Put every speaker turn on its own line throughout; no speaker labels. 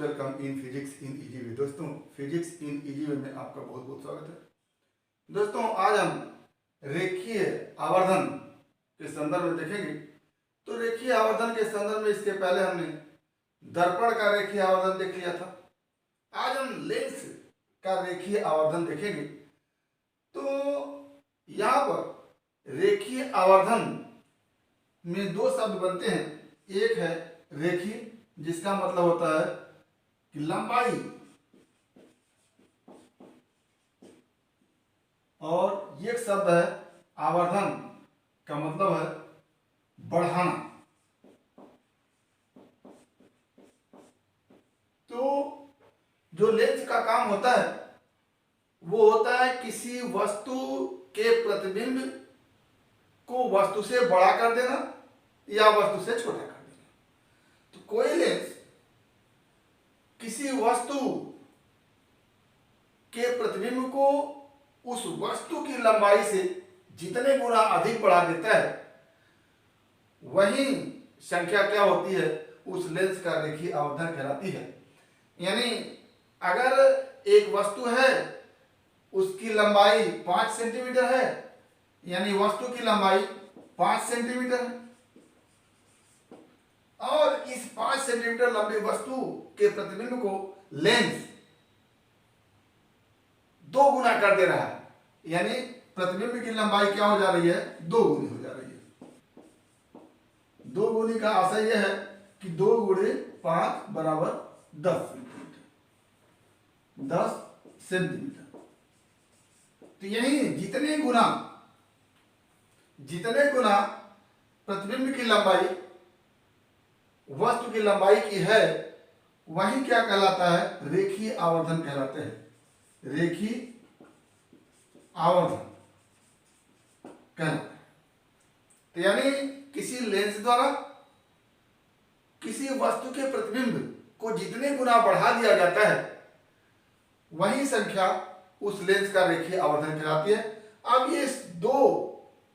Welcome in physics in easy way. दोस्तों, physics in easy way में आपका बहुत बहुत स्वागत है। दोस्तों, आज हम रेखीय आवर्धन के संदर्भ में देखेंगे। तो रेखीय आवर्धन के संदर्भ में इसके पहले हमने दर्पण का रेखीय आवर्धन देख लिया था। आज हम लेंस का रेखीय आवर्धन देखेंगे। तो यहाँ पर रेखीय आवर्धन में दो शब्द बनते हैं। एक है रेखीय, जिसका मतलब होता है कि लंबाई, और एक शब्द है आवर्धन का मतलब है बढ़ाना। तो जो लेंस का काम होता है वो होता है किसी वस्तु के प्रतिबिंब को वस्तु से बड़ा कर देना या वस्तु से छोटा कर देना। तो कोई लेंस किसी वस्तु के प्रतिबिंब को उस वस्तु की लंबाई से जितने गुना अधिक बढ़ा देता है, वही संख्या क्या होती है, उस लेंस का रेखीय आवर्धन कहलाती है। यानी अगर एक वस्तु है, उसकी लंबाई 5 सेंटीमीटर है, यानी वस्तु की लंबाई 5 सेंटीमीटर है, और इस 5 सेंटीमीटर लंबी वस्तु के प्रतिबिंब को लेंस 2 गुना कर दे रहा है, यानी प्रतिबिंब की लंबाई क्या हो जा रही है, 2 गुनी हो जा रही है। 2 गुनी का आशय यह है कि 2 गुणे 5 बराबर 10 सेंटीमीटर। 10 सेंटीमीटर। तो यही जितने गुना प्रतिबिंब की लंबाई वस्तु की लंबाई की है, वही क्या कहलाता है, रेखीय आवर्धन कहलाते हैं। रेखीय आवर्धन कहलाता है। तो यानी किसी लेंस द्वारा किसी वस्तु के प्रतिबिंब को जितने गुना बढ़ा दिया जाता है, वही संख्या उस लेंस का रेखीय आवर्धन कहलाती है। अब ये 2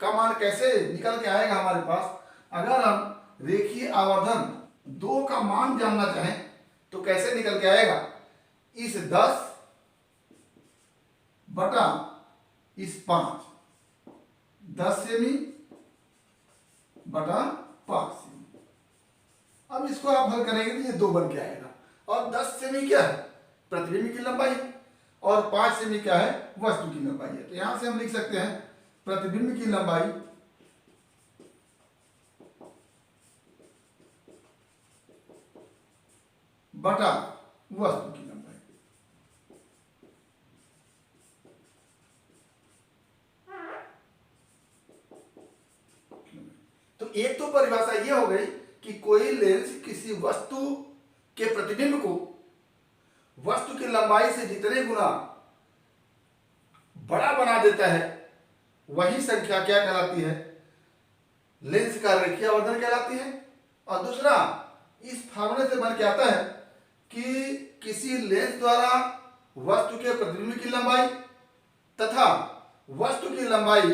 का मान कैसे निकल के आएगा हमारे पास? अगर हम रेखीय आवर्धन 2 का मान जानना चाहें तो कैसे निकल के आएगा? इस 10 बटा इस 5, 10 सेमी बटा 5 सेमी। अब इसको आप हल करेंगे तो ये 2 बन के आएगा। और 10 सेमी क्या है, प्रतिबिंब की लंबाई, और 5 सेमी क्या है, वस्तु की लंबाई है। तो यहां से हम लिख सकते हैं प्रतिबिंब की लंबाई बटा वस्तु की लंबाई। तो एक तो परिभाषा यह हो गई कि कोई लेंस किसी वस्तु के प्रतिबिंब को वस्तु की लंबाई से जितने गुना बड़ा बना देता है, वही संख्या क्या कहलाती है, लेंस का रेखीय आवर्धन कहलाती है। और दूसरा, इस फार्मूले से बन के आता है कि किसी लेंस द्वारा वस्तु के प्रतिबिंब की लंबाई तथा वस्तु की लंबाई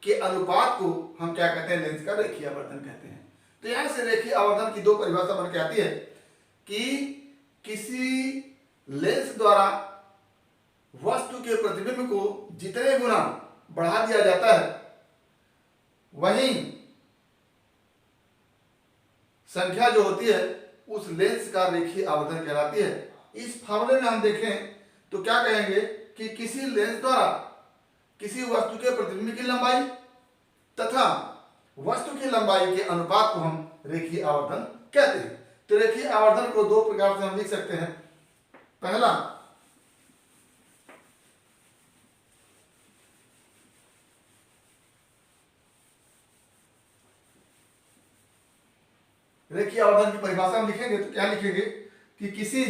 के अनुपात को हम क्या कहते हैं, लेंस का रेखीय आवर्धन कहते हैं। तो यहां से रेखीय आवर्धन की 2 परिभाषा बन के आती है कि किसी लेंस द्वारा वस्तु के प्रतिबिंब को जितने गुना बढ़ा दिया जाता है, वही संख्या जो होती है उस लेंस का रेखीय आवर्धन कहलाती है। इस फार्मूले में हम देखें तो क्या कहेंगे कि किसी लेंस द्वारा किसी वस्तु के प्रतिबिंब की लंबाई तथा वस्तु की लंबाई के अनुपात को हम रेखीय आवर्धन कहते हैं। तो रेखीय आवर्धन को 2 प्रकार से हम लिख सकते हैं। पहला, रेखीय आवर्धन की परिभाषा हम लिखेंगे तो क्या लिखेंगे कि किसी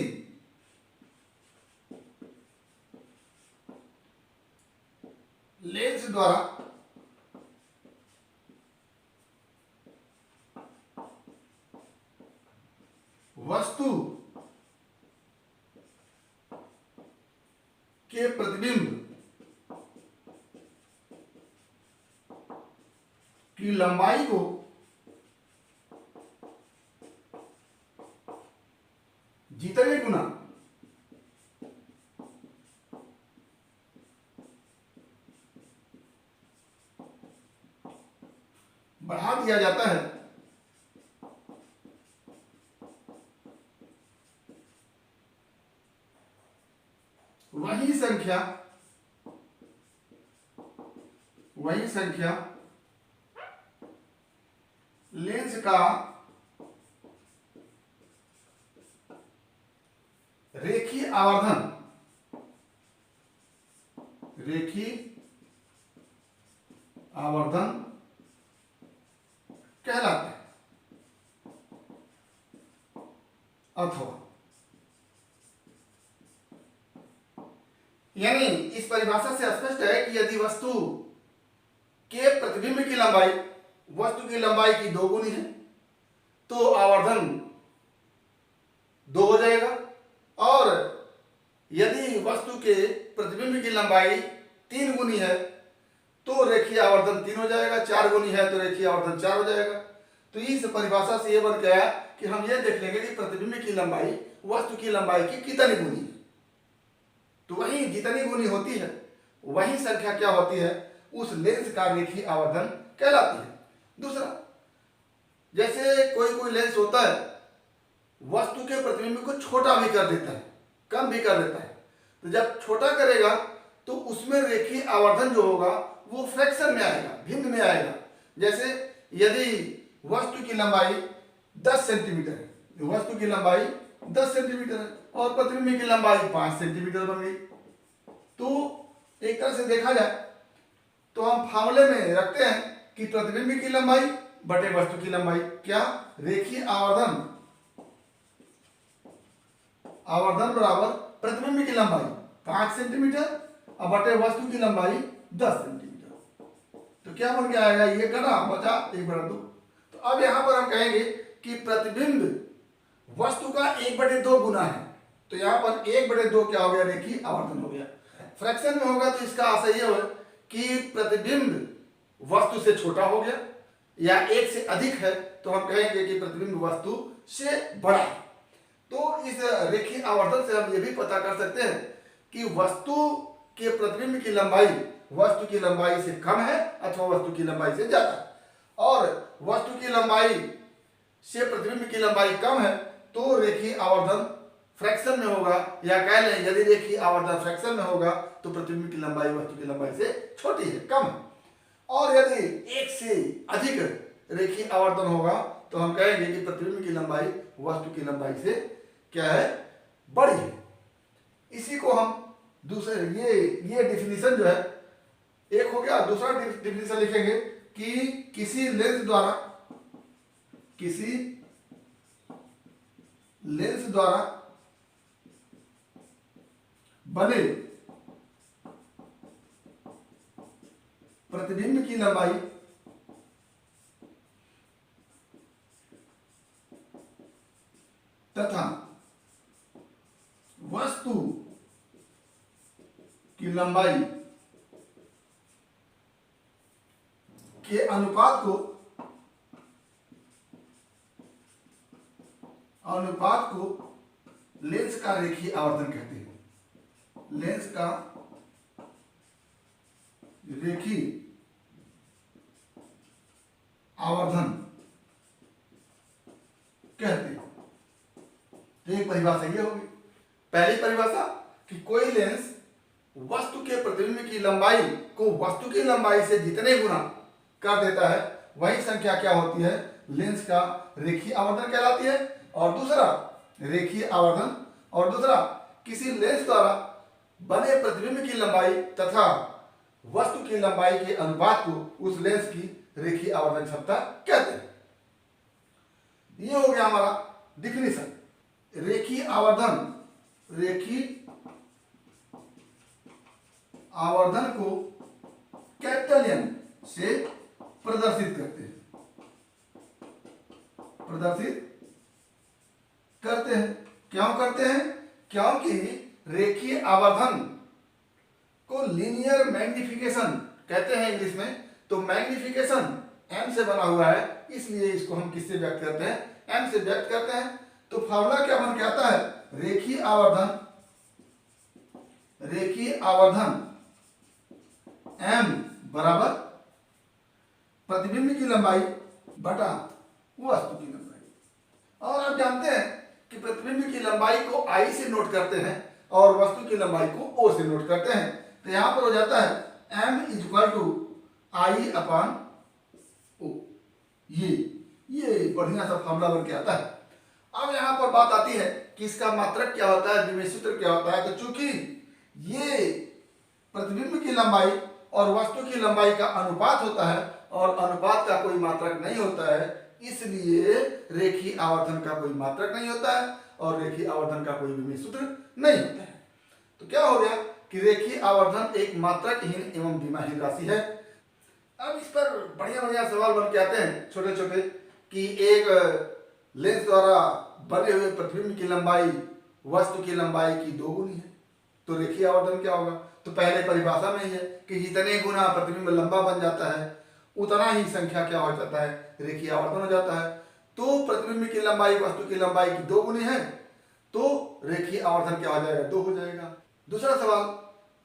लेंस द्वारा वस्तु के प्रतिबिंब की लंबाई को जितने गुना किया जाता है, वही संख्या लेंस का रेखीय आवर्धन कहलाता है। अथवा यानी इस परिभाषा से स्पष्ट है कि यदि वस्तु के प्रतिबिंब की लंबाई वस्तु की लंबाई की 2 गुनी है तो आवर्धन 2 हो जाएगा, और यदि वस्तु के प्रतिबिंब की लंबाई 3 गुनी है तो रेखीय आवर्धन 3 हो जाएगा, 4 गुनी है तो रेखीय आवर्धन 4 हो जाएगा। तो इस परिभाषा से यह बन गया कि हम यह देख लेंगे कि प्रतिबिंब की लंबाई वस्तु की लंबाई की कितनी गुनी है। तो वही जितनी गुनी होती है वही संख्या क्या होती है, उस लेंस का रेखीय आवर्धन कहलाती है। दूसरा, जैसे कोई लेंस होता है वस्तु के प्रतिबिंब को छोटा भी कर देता है, कम भी कर देता है, तो जब छोटा करेगा तो उसमें रेखीय आवर्धन जो होगा वो फ्रैक्शन में आएगा, भिन्न में आएगा। जैसे यदि वस्तु की लंबाई 10 सेंटीमीटर है, वस्तु की लंबाई 10 सेंटीमीटर है और प्रतिबिंब की लंबाई 5 सेंटीमीटर बन गई, तो एक तरह से देखा जाए तो हम फार्मूले में रखते हैं कि प्रतिबिंब की लंबाई बटे वस्तु की लंबाई, क्या रेखीय आवर्धन बराबर प्रतिबिंब की लंबाई 5 सेंटीमीटर और बटे वस्तु की लंबाई 10 सेंटीमीटर। तो क्या बन के आएगा, ये कटा बचा 1/2। तो अब यहां पर हम कहेंगे कि प्रतिबिंब वस्तु का 1/2 गुना है, तो यहां पर 1/2 क्या हो गया, रेखीय आवर्धन हो गया। फ्रैक्शन में होगा तो इसका आशय यह हो कि प्रतिबिंब वस्तु से छोटा हो गया या 1 से अधिक है, तो हम कहेंगे कि प्रतिबिंब वस्तु से बड़ा है। तो इस रेखीय आवर्धन से हम ये भी पता कर सकते हैं कि वस्तु के प्रतिबिंब की लंबाई वस्तु की लंबाई से कम है अथवा वस्तु की लंबाई से ज्यादा है, और वस्तु की लंबाई से प्रतिबिंब की लंबाई कम है तो रेखीय आवर्धन फ्रैक्शन में होगा, या कह लें यदि रेखीय आवर्धन फ्रैक्शन में होगा तो प्रतिबिंब की लंबाई वस्तु की लंबाई से छोटी है, कम है। और यदि 1 से अधिक रेखीय आवर्धन होगा तो हम कहेंगे कि प्रतिबिंब की लंबाई वस्तु की लंबाई से क्या है, बड़ी है। इसी को हम दूसरे ये डिफिनीशन जो है एक हो गया। दूसरा डिफिनीशन लिखेंगे कि किसी लेंस द्वारा बने प्रतिबिंब की लंबाई तथा वस्तु की लंबाई के अनुपात को लेंस का रेखीय आवर्धन कहते हैं। लेंस का रेखीय आवर्धन कहते हैं। तो एक परिभाषा ये होगी। पहली परिभाषा कि कोई लेंस वस्तु के प्रतिबिंब की लंबाई को वस्तु की लंबाई से जितने गुना कर देता है वही संख्या क्या होती है, लेंस का रेखीय आवर्धन कहलाती है। और दूसरा रेखीय आवर्धन, और दूसरा किसी लेंस द्वारा बने प्रतिबिंब की लंबाई तथा वस्तु की लंबाई के अनुपात को उस लेंस की रेखीय आवर्धन क्षमता कहते हैं। ये हो गया हमारा डिफिनीशन। रेखीय आवर्धन को कैपिटल एन से प्रदर्शित करते हैं। क्यों करते हैं? क्योंकि रेखीय आवर्धन को लीनियर मैग्निफिकेशन कहते हैं इंग्लिश में। तो मैग्निफिकेशन m से बना हुआ है, इसलिए इसको हम किससे व्यक्त करते हैं, m से व्यक्त करते हैं। तो फॉर्मूला क्या बन के आता है, रेखीय आवर्धन m बराबर प्रतिबिंब की लंबाई बटा वस्तु की लंबाई। और आप जानते हैं कि प्रतिबिंब की लंबाई को आई से नोट करते हैं और वस्तु की लंबाई को ओ से नोट करते हैं। तो यहां पर हो जाता है m इक्वल टू आई अपान ओ। ये बढ़िया सा फॉर्मूला बन के आता है। अब यहां पर बात आती है कि इसका मात्रक क्या होता है, विमेय सूत्र क्या होता है। तो चूंकि ये प्रतिबिंब की लंबाई और वस्तु की लंबाई का अनुपात होता है और अनुपात का कोई मात्रक नहीं होता है, इसलिए रेखीय आवर्धन का कोई मात्रक नहीं होता है और रेखीय आवर्धन का कोई विमेय सूत्र नहीं होता है। तो क्या हो गया कि रेखीय आवर्धन एक मात्रकहीन एवं विमाहीन राशि है। अब इस पर बढ़िया बढ़िया सवाल बन के आते हैं छोटे छोटे कि एक लेंस द्वारा बने हुए प्रतिबिंब की लंबाई वस्तु की लंबाई की 2 गुनी है, तो रेखीय आवर्धन क्या होगा। तो पहले परिभाषा में ही है कि जितने गुना प्रतिबिंब लंबा बन जाता है उतना ही संख्या क्या हो जाता है, रेखीय आवर्धन हो जाता है। तो प्रतिबिंब की लंबाई वस्तु की लंबाई की 2 गुनी है, तो रेखीय आवर्धन क्या हो जाएगा, 2 हो जाएगा। दूसरा सवाल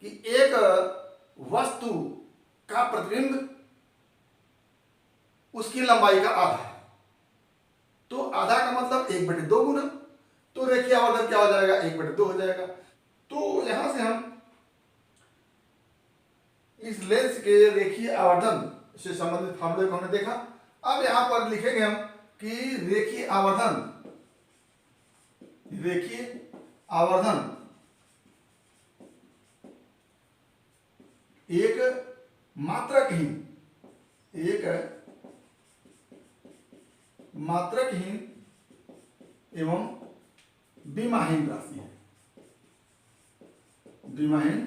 कि एक वस्तु का प्रतिबिंब उसकी लंबाई का आधा है, तो आधा का मतलब 1/2 गुना, तो रेखीय आवर्धन क्या हो जाएगा, 1/2 हो जाएगा। तो यहां से हम इस लेंस के रेखीय आवर्धन से संबंधित फार्मूले को हमने देखा। अब यहां पर लिखेंगे हम कि रेखीय आवर्धन एक मात्रकहीन एवं विमाहीन राशि है। विमाहीन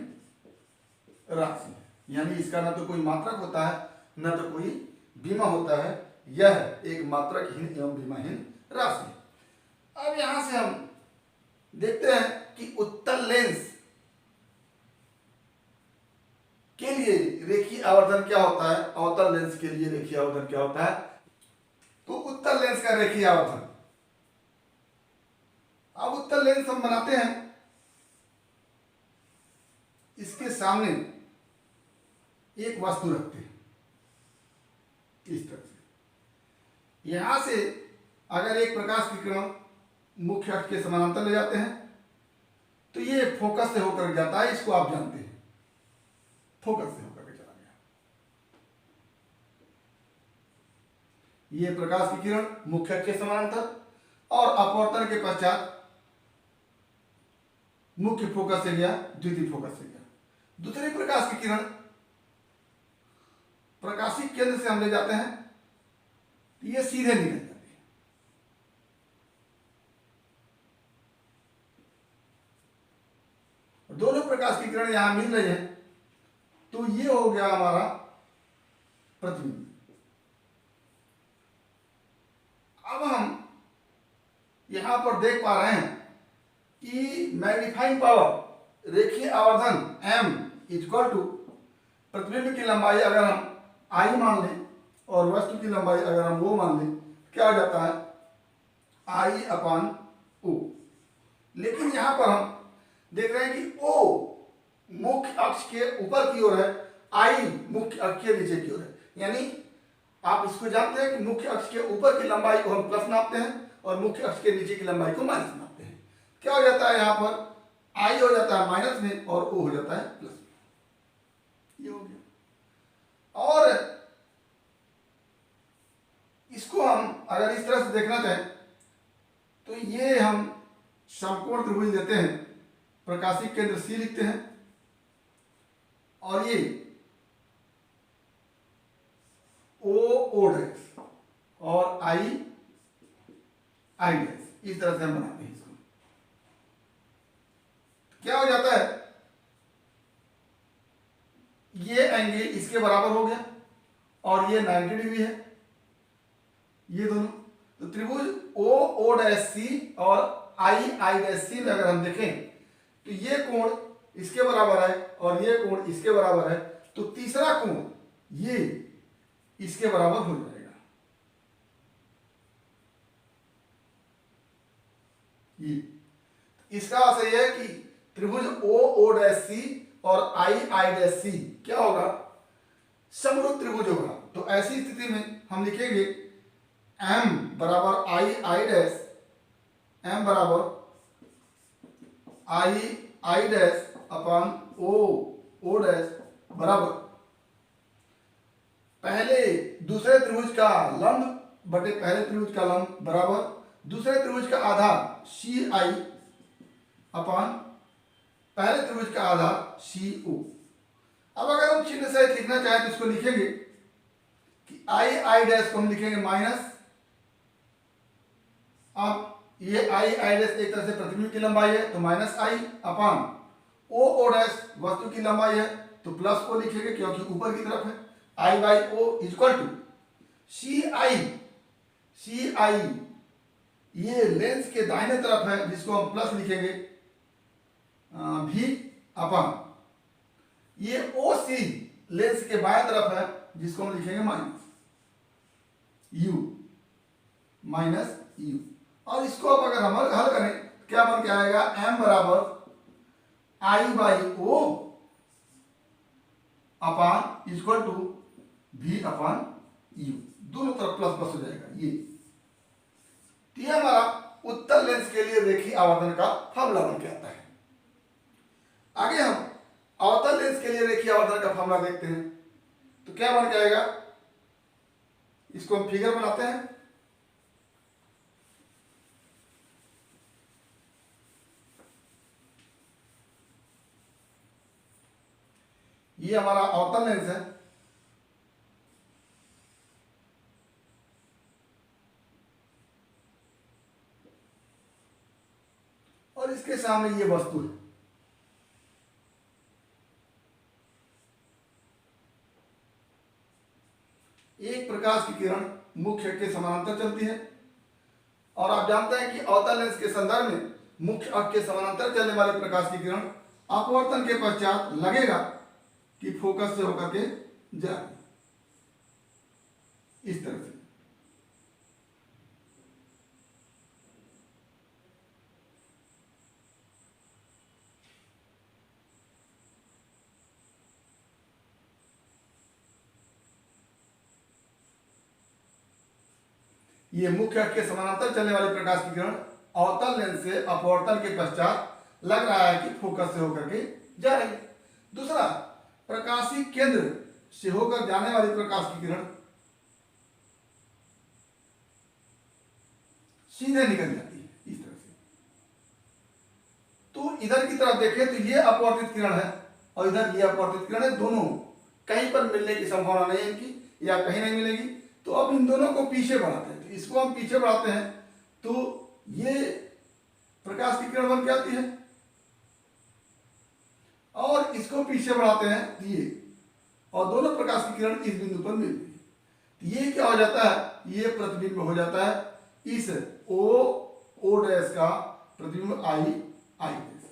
राशि यानी इसका न तो कोई मात्रक होता है न तो कोई विमा होता है, यह एक मात्रकहीन एवं विमाहीन राशि है। अब यहां से हम देखते हैं कि उत्तल लेंस के लिए रेखीय आवर्धन क्या होता है, अवतल लेंस के लिए रेखीय आवर्धन क्या होता है। तो उत्तल लेंस का रेखीय आवर्धन, अब उत्तल लेंस हम बनाते हैं, इसके सामने एक वस्तु रखते हैं इस तरह से। यहां से अगर एक प्रकाश की किरण मुख्य अक्ष के समानांतर ले जाते हैं तो ये फोकस से होकर जाता है, इसको आप जानते हैं, फोकस से होकर के चला गया। ये प्रकाश की किरण मुख्य अक्ष के समानांतर और अपवर्तन के पश्चात मुख्य फोकस से गया, द्वितीय फोकस से गया। दूसरी प्रकाश की किरण प्रकाशिक केंद्र से हम ले जाते हैं तो ये सीधे निकल जाती है। दोनों प्रकाश की किरण यहां मिल रही है, तो ये हो गया हमारा प्रतिबिंब। अब हम यहां पर देख पा रहे हैं कि मैग्नीफाइंग पावर रेखीय आवर्धन m इक्वल टू प्रतिबिंब की लंबाई अगर हम आई मान लें और वस्तु की लंबाई अगर हम वो मान लें, क्या हो जाता है, आई अपान ओ। लेकिन यहां पर हम देख रहे हैं कि ओ मुख्य अक्ष के ऊपर की ओर है, आई मुख्य अक्ष के नीचे की ओर है। यानी आप इसको जानते हैं कि मुख्य अक्ष के ऊपर की लंबाई को हम प्लस नापते हैं और मुख्य अक्ष के नीचे की लंबाई को माइनस नापते हैं। क्या हो जाता है, यहां पर आई हो जाता है माइनस में और ओ हो जाता है प्लस में। ये हो गया। और इसको हम अगर इस तरह से देखना चाहें तो ये हम समकोण त्रिभुज लेते हैं, प्रकाशिक केंद्र सी लिखते हैं और ये ओ डैश और आई डैश, इस तरह से हम बनाते हैं इसको। क्या हो जाता है, ये एंगल इसके बराबर हो गया और ये 90 डिग्री है, ये दोनों। तो त्रिभुज ओ डैश सी और आई डैश सी में अगर हम देखें तो ये कोण इसके बराबर है और ये कोण इसके बराबर है, तो तीसरा कोण ये इसके बराबर हो जाएगा। ये इसका अर्थ यह है कि त्रिभुज ओ डैश सी और आई डैश सी क्या होगा, समरूप त्रिभुज होगा। तो ऐसी स्थिति में हम लिखेंगे एम बराबर आई आई डैश, एम बराबर I dash upon O dash बराबर पहले दूसरे त्रिभुज का लंब बटे पहले त्रिभुज का लंब बराबर दूसरे त्रिभुज का आधार सी आई अपॉन पहले त्रिभुज का आधार सी ओ। अब अगर हम चिन्ह सहित लिखना चाहें तो इसको लिखेंगे कि आई डैश को हम लिखेंगे माइनस, अब ये आई डैश एक तरह से प्रतिबिंब की लंबाई है तो माइनस आई अपॉन ओ डैश वस्तु की लंबाई है तो प्लस ओ लिखेंगे क्योंकि ऊपर की तरफ है, आई बाई ओ इक्वल टू सी आई ये लेंस के दाहिने तरफ है जिसको हम प्लस लिखेंगे भी अपॉन ये ओ सी लेंस के बाएं तरफ है जिसको हम लिखेंगे माइनस यू। और इसको अब अगर हम हल करें तो क्या बन के आएगा, एम बराबर I by O upon equal to V upon U, दोनों तरफ प्लस प्लस हो जाएगा ये। तो ये हमारा उत्तल लेंस के लिए रेखीय आवर्धन का फॉर्मूला बन के आता है। आगे हम अवतल लेंस के लिए रेखीय आवर्धन का फॉर्मूला देखते हैं तो क्या बन के आएगा, इसको हम फिगर बनाते हैं। ये हमारा अवतल लेंस है, और इसके सामने ये वस्तु है। एक प्रकाश की किरण मुख्य के समानांतर चलती है और आप जानते हैं कि अवतल लेंस के संदर्भ में मुख्य अक्ष के समानांतर चलने वाले प्रकाश की किरण अपवर्तन के पश्चात लगेगा कि फोकस से होकर के जाए, इस तरह से। ये मुख्य अक्ष के समानांतर चलने वाली प्रकाश की किरण अवतल लेंस से अपवर्तन के पश्चात लग रहा है कि फोकस से होकर के जा रही है। दूसरा, प्रकाशीय केंद्र से होकर जाने वाली प्रकाश की किरण सीधे निकल जाती है इस तरह से। तो इधर की तरफ देखें तो ये अपवर्तित किरण है और इधर ये अपवर्तित किरण है, दोनों कहीं पर मिलने की संभावना नहीं है इनकी, या कहीं नहीं मिलेगी। तो अब इन दोनों को पीछे बढ़ाते हैं, तो इसको हम पीछे बढ़ाते हैं तो ये प्रकाश की किरण बन के आती है, और इसको पीछे बढ़ाते हैं ये, और दोनों प्रकाश की किरण इस बिंदु पर मिलती है। तो ये क्या हो जाता है, ये प्रतिबिंब हो जाता है इस ओ डैश का प्रतिबिंब आई डैश।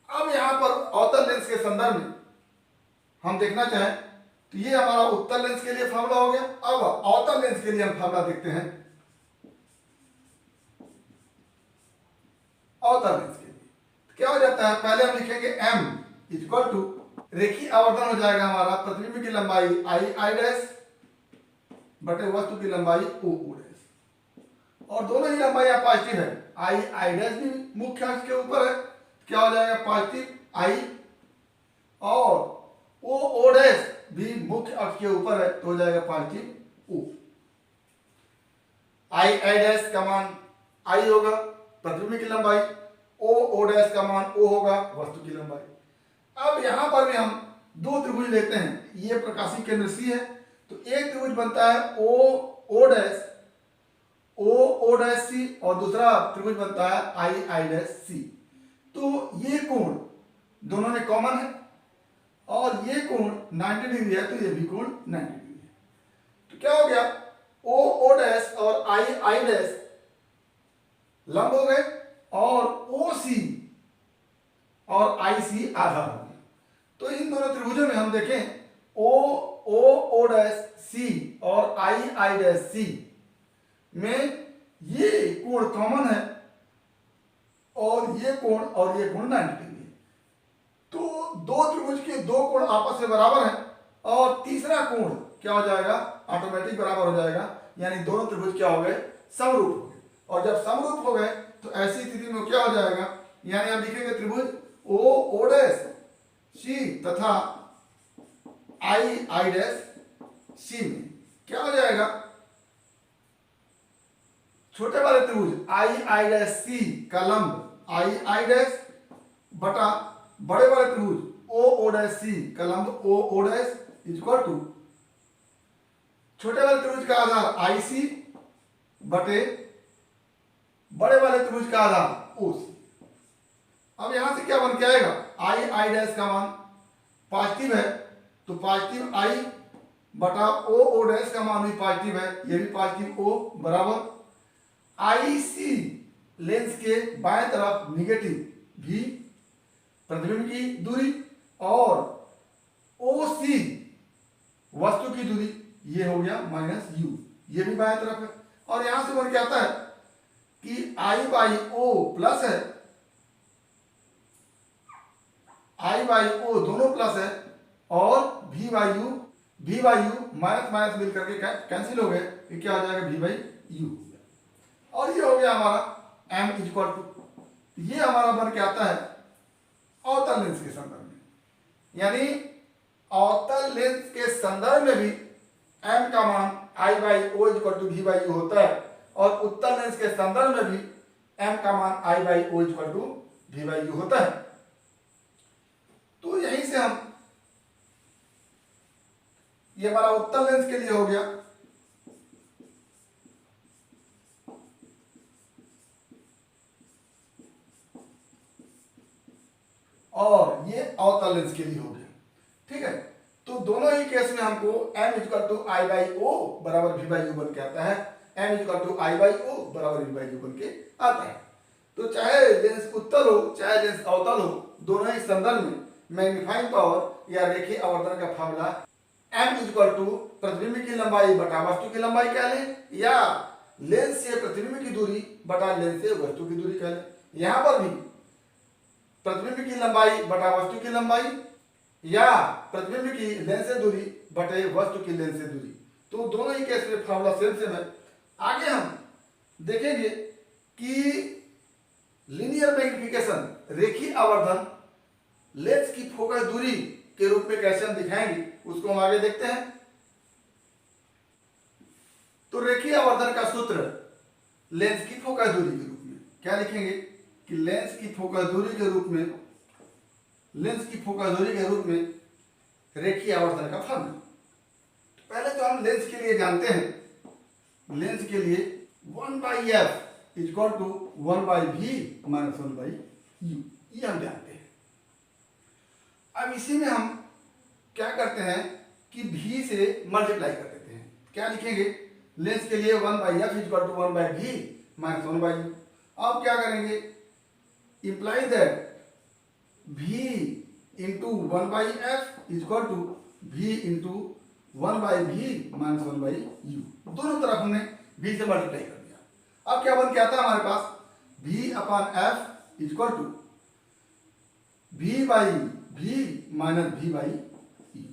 अब यहां पर अवतल लेंस के संदर्भ में हम देखना चाहें तो ये हमारा उत्तल लेंस के लिए फार्मूला हो गया। अब अवतल लेंस के लिए हम फार्मूला देखते हैं। अवतल लेंस के लिए क्या हो जाता है, पहले हम लिखेंगे m इक्वल टू रेखीय आवर्धन हो जाएगा हमारा प्रतिबिंब की लंबाई आई डैश बटे वस्तु की लंबाई ओ डैश, और दोनों ही लंबाई पॉजिटिव है। आई डैश भी मुख्य अक्ष के ऊपर है, क्या हो जाएगा पॉजिटिव आई, और ओ डैश भी मुख्य अक्ष के ऊपर है तो हो जाएगा पॉजिटिव ओ। आई डैश का मान आई होगा प्रतिबिंब की लंबाई, ओ डैश का मान ओ होगा वस्तु की लंबाई। अब यहां पर भी हम दो त्रिभुज लेते हैं, ये प्रकाशीय केंद्र सी है तो एक त्रिभुज बनता है ओ डैश सी, और दूसरा त्रिभुज बनता है आई डैश सी। तो ये कोण दोनों में कॉमन है और ये कोण 90 डिग्री है तो ये भी कोण 90 डिग्री है। तो क्या हो गया, ओ डैश और आई डैश लंब हो गए और ओ सी और आई सी आधा हो गया। तो इन दोनों त्रिभुजों में हम देखें ओ डैश सी और आई डैश सी में ये कोण कॉमन है और ये कोण 90 डिग्री है। तो दो त्रिभुज के दो कोण आपस में बराबर हैं और तीसरा कोण क्या हो जाएगा, ऑटोमेटिक बराबर हो जाएगा यानी दोनों त्रिभुज क्या हो गए, समरूप हो गए। और जब समरूप हो गए तो ऐसी स्थिति में क्या हो जाएगा, यानी आप लिखेंगे त्रिभुज ओ डैश सी तथा आई डैश सी में क्या हो जाएगा, छोटे वाले त्रिभुज आई डैश सी का लंब आई डैश बटा बड़े वाले त्रिभुज ओ डैश सी का लंब ओ डैश इक्वल टू छोटे वाले त्रिभुज का आधार आई सी बटे बड़े वाले त्रिभुज का आधार ओ सी। अब यहां से क्या बन के आएगा, आई डैश का मान पॉजिटिव है तो पॉजिटिव आई बटा ओ डैश का मान भी पॉजिटिव है, ये भी पॉजिटिव ओ बराबर आई सी लेंस के बाएं तरफ निगेटिव भी प्रतिबिंब की दूरी और ओ सी वस्तु की दूरी, ये हो गया माइनस यू, ये भी बाएं तरफ है। और यहां से बन के आता है कि आई बाई ओ प्लस है, आई बाई ओ दोनों प्लस है और V by U minus minus मिल करके कैंसिल हो गए, ये क्या हो जाएगा वी बाई यू। और ये हो गया हमारा m इक्वल टू, ये हमारा बन के आता है अवतल लेंस के संदर्भ में, यानी अवतल लेंस के संदर्भ में भी m का मान I by O equal to V by U होता है और उत्तल लेंस के संदर्भ में भी m का मान I by O equal to V by U होता है। तो यहीं से हम, ये हमारा उत्तल लेंस के लिए हो गया, और ये अवतल लेंस के लिए हो गया। ठीक है, तो दोनों ही केस में हमको m equal to I by O बराबर वी बाई यू बन के आता है, m equal to I by O बराबर वी बाई यू बन के आता है। तो चाहे लेंस उत्तल हो चाहे लेंस अवतल हो, दोनों ही संदर्भ में मैग्नीफाइंग पावर या रेखीय आवर्धन का फार्मूला m इक्वल टू प्रतिबिंब की लंबाई बटा वस्तु की लंबाई कह लें या लेंस से प्रतिबिंब की दूरी बटा लेंस से वस्तु की दूरी कह लें। यहां पर भी प्रतिबिंब की लंबाई बटा वस्तु की लंबाई या प्रतिबिंब की लेंस से दूरी बटे वस्तु की लेंस से दूरी, तो दोनों ही केस में फार्मूला सेम है। आगे हम देखेंगे कि लीनियर मैग्निफिकेशन रेखीय आवर्धन लेंस की फोकस दूरी के रूप में कैसे हम दिखाएंगे, उसको हम आगे देखते हैं। तो रेखीय आवर्धन का सूत्र लेंस की फोकस दूरी के रूप में क्या लिखेंगे कि लेंस की फोकस दूरी के रूप में, लेंस की फोकस दूरी के रूप में रेखीय आवर्धन का फार्मूला। पहले तो हम लेंस के लिए जानते हैं, लेंस के लिए 1/f equal to 1/v minus 1/u, ये हम जानते हैं। अब इसी में हम क्या करते हैं कि v से मल्टीप्लाई कर देते हैं। क्या लिखेंगे, लेंस के लिए 1/f equal to 1/v minus 1/u। अब क्या करेंगे, imply that v into 1/f equal to v into 1/v minus 1/u, दोनों तरफ हमने v से मल्टीप्लाई कर दिया। अब क्या बन के आता है हमारे पास, v upon f equal to v by v minus v by u।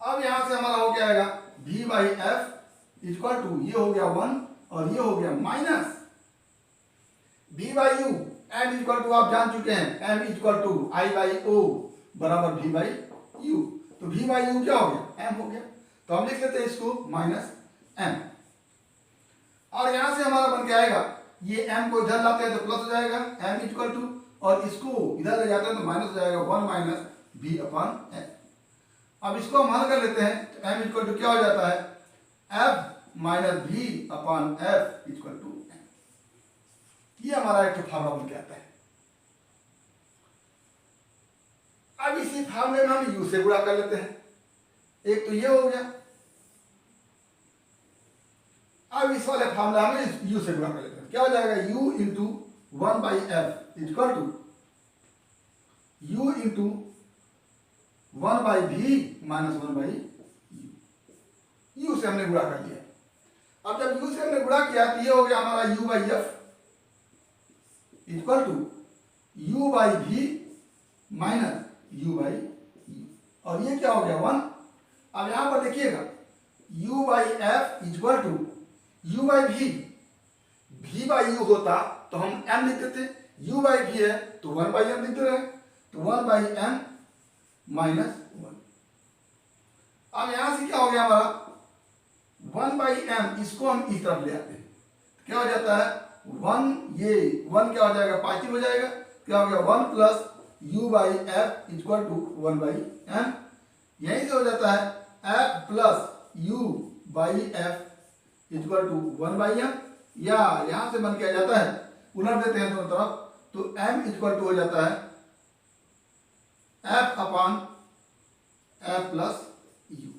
अब यहां से हमारा हो क्या आएगा, v by f equal to, ये हो गया 1 और ये हो गया minus v by u, m equal to आप जान चुके हैं, m equal to i by o बराबर v बाई u। तो v बाई u क्या हो गया, m हो गया। तो हम लिख लेते हैं इसको माइनस m, और यहां से हमारा बन के आएगा, ये m को इधर लाते हैं तो प्लस हो जाएगा m इक्वल टू, और इसको इधर ले जाते हैं तो माइनस हो जाएगा 1 माइनस v अपॉन m। अब इसको हम हल कर लेते हैं तो m इक्वल टू क्या हो जाता है, f minus v upon f equal to m। ये हमारा एक फार्मूला बन के आता है। अब इसी फार्मूले में हम u से गुणा कर लेते हैं, एक तो ये हो गया। अब इस वाले फार्मूला में u से गुणा कर लेते हैं, क्या हो जाएगा, u into 1/f equal to u into 1/v minus 1/u। u से हमने गुणा कर लिया। अब जब u से हमने गुणा किया तो ये हो गया हमारा u/f equal to u/v minus u/u, और ये क्या हो गया 1। अब यहां पर देखिएगा u by F equal to u by v by u होता तो हम m लिख देते, u बाई v है तो 1 बाई m लिख दे रहे हैं, तो 1 बाई m माइनस 1। अब यहां से क्या हो गया हमारा 1 बाई m, इसको हम इस तरफ ले आते हैं, क्या हो जाता है 1, ये 1 क्या हो जाएगा पॉजिटिव हो जाएगा, क्या हो गया 1 plus u by F equal to 1 by m। यहीं से हो जाता है f plus u by F equal to 1 by m, या यहां से मन किया जाता है उलट देते हैं दोनों तरफ, तो m इक्वल टू हो जाता है f upon f plus u।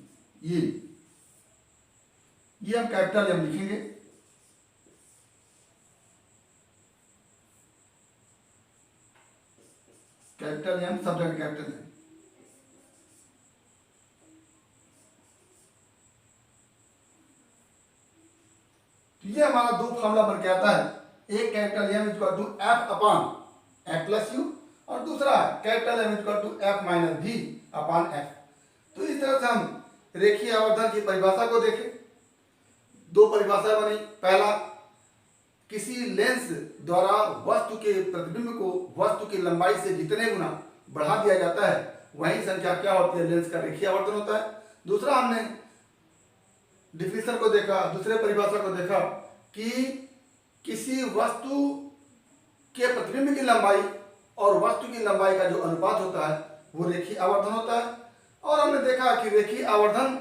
ये हम कैपिटल M लिखेंगे, कैपिटल M, सब जगह कैपिटल M। तो ये हमारा दो फॉर्मूला बन के आता है, एक capital M equal to F upon F plus U और दूसरा capital M equal to F minus V upon F। तो इस तरह से हम रेखीय आवर्धन की परिभाषा को देखें। दो परिभाषा बनी, पहला किसी लेंस द्वारा वस्तु के प्रतिबिंब को वस्तु की लंबाई से जितने गुना बढ़ा दिया जाता है वही संख्या क्या होती है, लेंस का रेखीय आवर्धन होता है। दूसरा हमने डिफिनेशन को देखा, दूसरे परिभाषा को देखा कि किसी वस्तु के प्रतिबिंब की लंबाई और वस्तु की लंबाई का जो अनुपात होता है वो रेखीय आवर्धन होता है। और हमने देखा कि रेखीय आवर्धन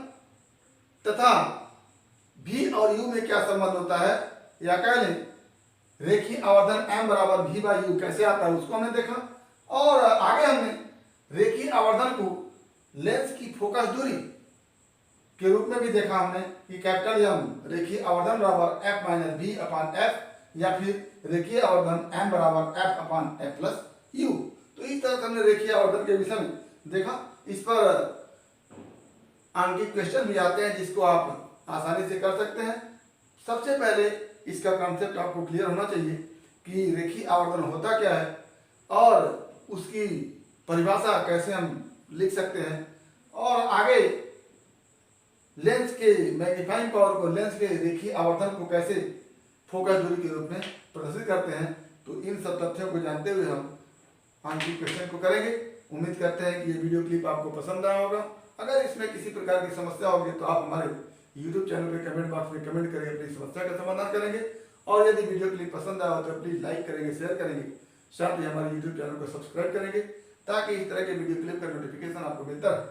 तथा v और u में क्या संबंध होता है, या कह लें रेखीय आवर्धन m बराबर v बाई u कैसे आता है उसको हमने देखा। और आगे हमने रेखीय आवर्धन को लेंस की फोकस दूरी के रूप में भी देखा हमने कि कैपिटल M रेखीय आवर्धन बराबर f minus v upon f, या फिर रेखीय आवर्धन m बराबर f upon f plus u। तो इस तरह से हमने रेखीय आवर्धन के विषय में देखा। इस पर आंकिक क्वेश्चन भी आते हैं जिसको आप आसानी से कर सकते हैं। सबसे पहले इसका कॉन्सेप्ट आपको क्लियर होना चाहिए कि रेखीय आवर्धन होता क्या है और उसकी परिभाषा कैसे हम लिख सकते हैं, और आगे लेंस के मैग्नीफाइंग पावर को, लेंस के रेखीय आवर्धन को कैसे फोकस दूरी के रूप में प्रदर्शित करते हैं। तो इन सब तथ्यों को जानते हुए हम आंकिक क्वेश्चन को करेंगे। उम्मीद करते हैं कि ये वीडियो क्लिप आपको पसंद आया होगा। अगर इसमें किसी प्रकार की समस्या होगी तो आप हमारे YouTube चैनल पे कमेंट बॉक्स में कमेंट करके अपनी समस्या का समाधान करेंगे। और यदि वीडियो क्लिप पसंद आया हो तो प्लीज़ लाइक करेंगे, शेयर करेंगे, साथ ही हमारे YouTube चैनल को सब्सक्राइब करेंगे ताकि इस तरह के वीडियो क्लिप का नोटिफिकेशन आपको मिलता रहे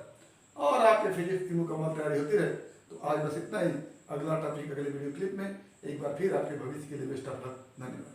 और आपके फिजिक्स की मुकम्मल तैयारी होती रहे। तो आज बस इतना ही। अगला टॉपिक अगले वीडियो क्लिप में। एक बार फिर आपके भविष्य के लिए बेस्ट ऑफ लक। धन्यवाद।